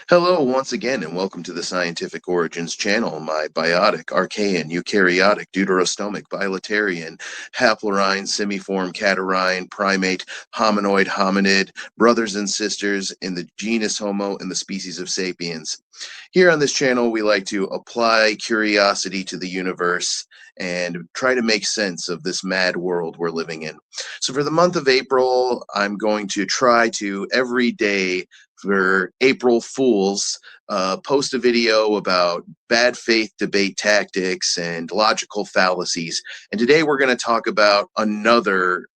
Hello, once again, and welcome to the Scientific Origins channel. My biotic, archaean, eukaryotic, deuterostomach, bilaterian, haplorine, semiform, catarrhine, primate, hominoid, hominid, brothers and sisters in the genus Homo and the species of sapiens. Here on this channel, we like to apply curiosity to the universe and try to make sense of this mad world we're living in. So for the month of April, I'm going to try to every day for April Fools, post a video about bad faith debate tactics and logical fallacies. And today we're going to talk about another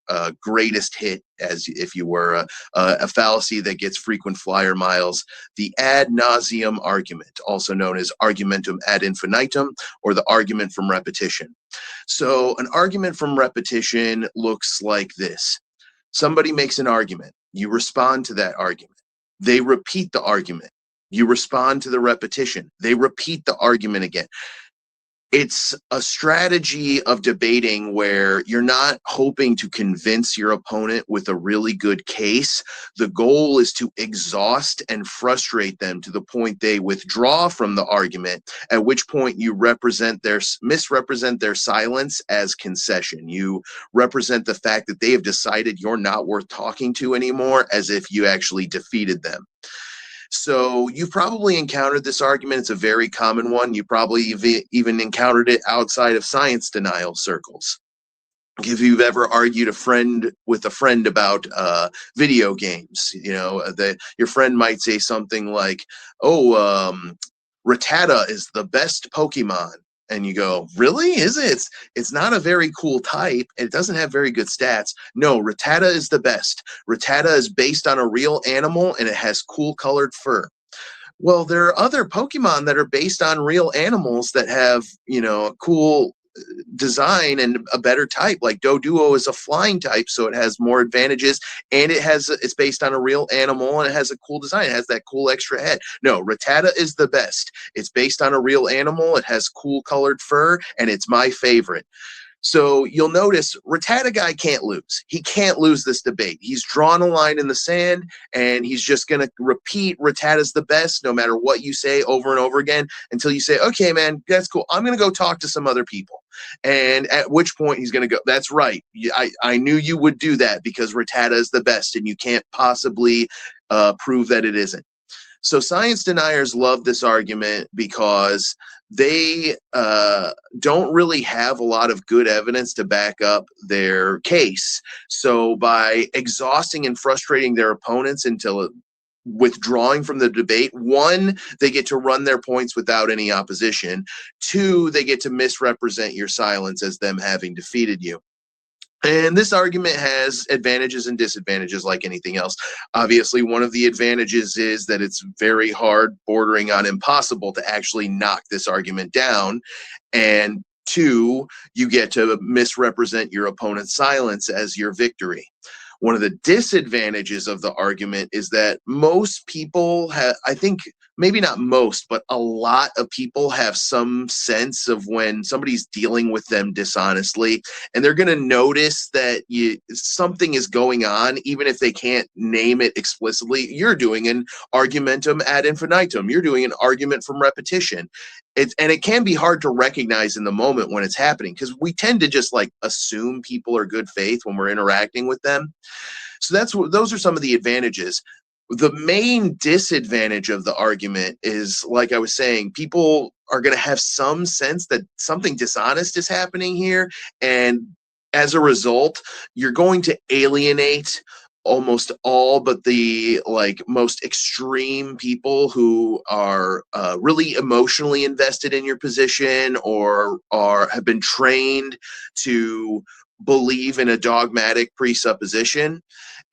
greatest hit, as if you were, a fallacy that gets frequent flyer miles, the ad nauseam argument, also known as argumentum ad infinitum, or the argument from repetition. So an argument from repetition looks like this. Somebody makes an argument. You respond to that argument. They repeat the argument. You respond to the repetition. They repeat the argument again. It's a strategy of debating where you're not hoping to convince your opponent with a really good case. The goal is to exhaust and frustrate them to the point they withdraw from the argument, at which point you misrepresent their silence as concession. You represent the fact that they have decided you're not worth talking to anymore, as if you actually defeated them. So you've probably encountered this argument. It's a very common one. You probably even encountered it outside of science denial circles. If you've ever argued with a friend about video games, your friend might say something like, "Oh, Rattata is the best Pokemon." And you go, "Really? Is it? It's not a very cool type. It doesn't have very good stats." No, Rattata is the best. Rattata is based on a real animal and it has cool colored fur. Well, there are other Pokemon that are based on real animals that have, a cool design and a better type. Like Doduo is a flying type, so it has more advantages, and it's based on a real animal and it has a cool design. It has that cool extra head. No, Rattata is the best. It's based on a real animal, it has cool colored fur, and it's my favorite. So you'll notice Rattata guy can't lose. He can't lose this debate. He's drawn a line in the sand, and he's just going to repeat Rattata's the best no matter what you say over and over again until you say, "Okay, man, that's cool. I'm going to go talk to some other people." And at which point he's going to go, "That's right. I knew you would do that because Rattata is the best, and you can't possibly prove that it isn't." So science deniers love this argument because they don't really have a lot of good evidence to back up their case. So by exhausting and frustrating their opponents until withdrawing from the debate, one, they get to run their points without any opposition. Two, they get to misrepresent your silence as them having defeated you. And this argument has advantages and disadvantages like anything else. Obviously, one of the advantages is that it's very hard, bordering on impossible, to actually knock this argument down. And two, you get to misrepresent your opponent's silence as your victory. One of the disadvantages of the argument is that most people have, I think, maybe not most, but a lot of people have some sense of when somebody's dealing with them dishonestly, and they're going to notice that something is going on, even if they can't name it explicitly. You're doing an argumentum ad infinitum. You're doing an argument from repetition. And it can be hard to recognize in the moment when it's happening, because we tend to just assume people are good faith when we're interacting with them. So those are some of the advantages. The main disadvantage of the argument is, like I was saying, people are going to have some sense that something dishonest is happening here. And as a result, you're going to alienate almost all but the most extreme people who are really emotionally invested in your position, or have been trained to believe in a dogmatic presupposition.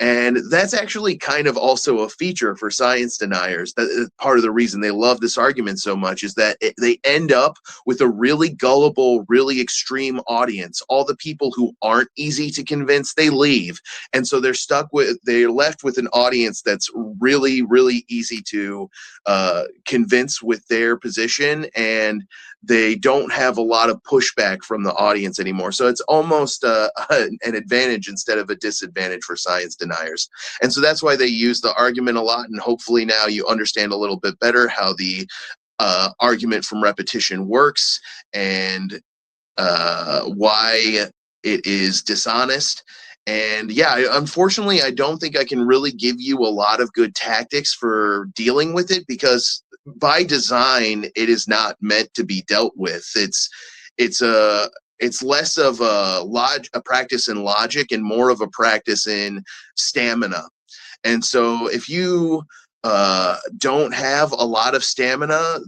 And that's actually kind of also a feature for science deniers. That part of the reason they love this argument so much is that they end up with a really gullible, really extreme audience. All the people who aren't easy to convince, they leave. And so they're left with an audience that's really, really easy to convince with their position. And they don't have a lot of pushback from the audience anymore. So it's almost an advantage instead of a disadvantage for science deniers. And so that's why they use the argument a lot. And hopefully now you understand a little bit better how the argument from repetition works and why it is dishonest. And yeah, unfortunately, I don't think I can really give you a lot of good tactics for dealing with it, because by design, it is not meant to be dealt with. It's less of a practice in logic and more of a practice in stamina. And so if you don't have a lot of stamina,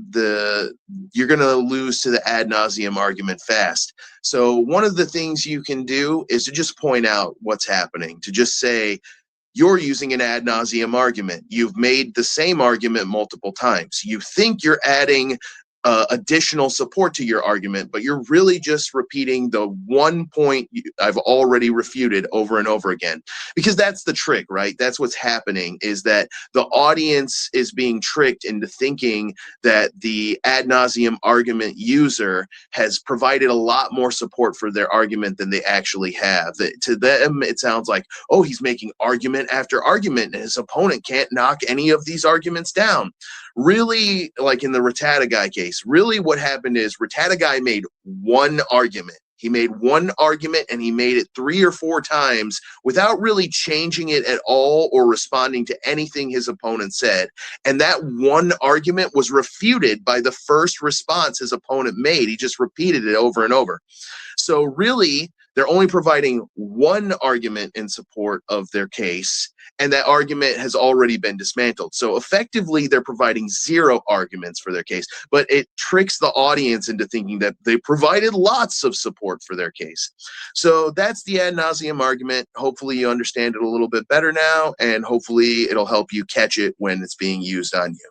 you're going to lose to the ad nauseam argument fast. So one of the things you can do is to just point out what's happening, to just say, you're using an ad nauseam argument. You've made the same argument multiple times. You think you're adding additional support to your argument, but you're really just repeating the one point I've already refuted over and over again. Because that's the trick, right? That's what's happening, is that the audience is being tricked into thinking that the ad nauseam argument user has provided a lot more support for their argument than they actually have. To them, it sounds like, oh, he's making argument after argument, and his opponent can't knock any of these arguments down. Really, like in the Rattata guy case, really what happened is Rattata guy made one argument. He made one argument and he made it 3 or 4 times without really changing it at all or responding to anything his opponent said. And that one argument was refuted by the first response his opponent made. He just repeated it over and over. So really, they're only providing one argument in support of their case, and that argument has already been dismantled. So effectively, they're providing 0 arguments for their case, but it tricks the audience into thinking that they provided lots of support for their case. So that's the ad nauseam argument. Hopefully you understand it a little bit better now, and hopefully it'll help you catch it when it's being used on you.